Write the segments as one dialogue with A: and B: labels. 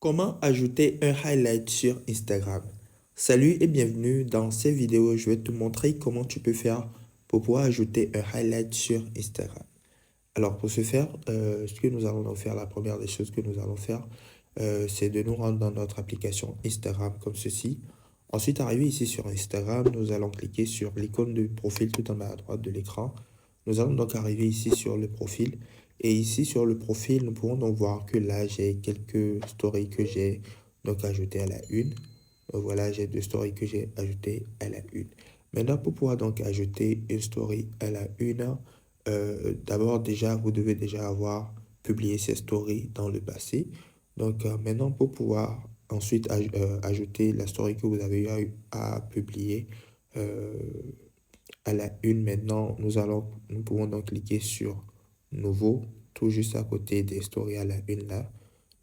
A: Comment ajouter un highlight sur Instagram? Salut et bienvenue. Dans cette vidéo, je vais te montrer comment tu peux faire pour pouvoir ajouter un highlight sur Instagram. Alors pour ce faire, ce que nous allons donc faire, la première des choses que nous allons faire, c'est de nous rendre dans notre application Instagram comme ceci. Ensuite, arrivé ici sur Instagram, nous allons cliquer sur l'icône de profil tout en bas à droite de l'écran. Nous allons donc arriver ici sur le profil. Et ici sur le profil, nous pouvons donc voir que là, j'ai quelques stories que j'ai donc ajoutées à la une. Voilà, j'ai deux stories que j'ai ajoutées à la une. Maintenant, pour pouvoir donc ajouter une story à la une, d'abord déjà, vous devez déjà avoir publié ces stories dans le passé. Donc maintenant, pour pouvoir ensuite ajouter la story que vous avez eu à publier à la une, maintenant, nous pouvons donc cliquer sur Nouveau, tout juste à côté des stories à la une là.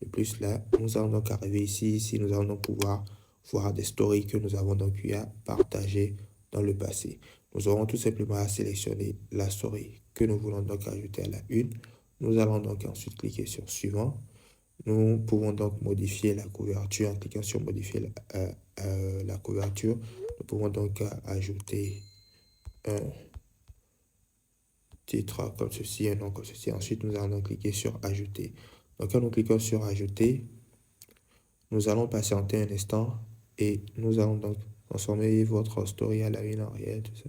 A: Le plus là, nous allons donc arriver ici. Ici, nous allons donc pouvoir voir des stories que nous avons donc eu à partager dans le passé. Nous aurons tout simplement à sélectionner la story que nous voulons donc ajouter à la une. Nous allons donc ensuite cliquer sur Suivant. Nous pouvons donc modifier la couverture en cliquant sur Modifier la couverture. Nous pouvons donc ajouter un titre comme ceci, un nom comme ceci. Ensuite, nous allons donc cliquer sur Ajouter. Donc, quand nous cliquons sur Ajouter, nous allons patienter un instant et nous allons donc transformer votre story à la une en réel. Tout ça.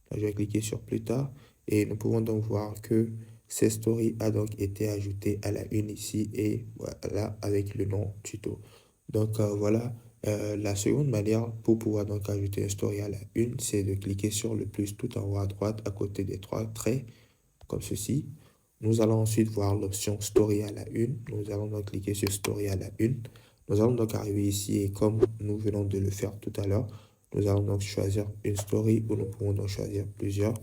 A: Là, je vais cliquer sur Plus tard et nous pouvons donc voir que cette story a donc été ajoutée à la une ici et voilà avec le nom tuto. Donc voilà, la seconde manière pour pouvoir donc ajouter une story à la une, c'est de cliquer sur le plus tout en haut à droite à côté des trois traits comme ceci. Nous allons ensuite voir l'option Story à la une. Nous allons donc cliquer sur Story à la une. Nous allons donc arriver ici et comme nous venons de le faire tout à l'heure, nous allons donc choisir une story ou nous pouvons donc choisir plusieurs.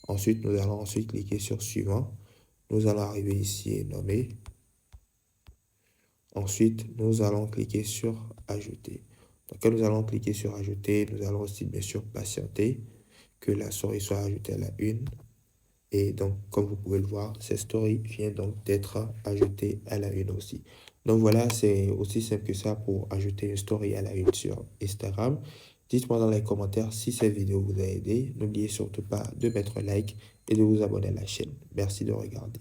A: Ensuite, nous allons ensuite cliquer sur Suivant. Nous allons arriver ici et nommer. Ensuite, nous allons cliquer sur Ajouter. Donc, quand nous allons cliquer sur Ajouter, nous allons aussi bien sûr patienter que la story soit ajoutée à la une. Et donc, comme vous pouvez le voir, cette story vient donc d'être ajoutée à la une aussi. Donc voilà, c'est aussi simple que ça pour ajouter une story à la une sur Instagram. Dites-moi dans les commentaires si cette vidéo vous a aidé. N'oubliez surtout pas de mettre un like et de vous abonner à la chaîne. Merci de regarder.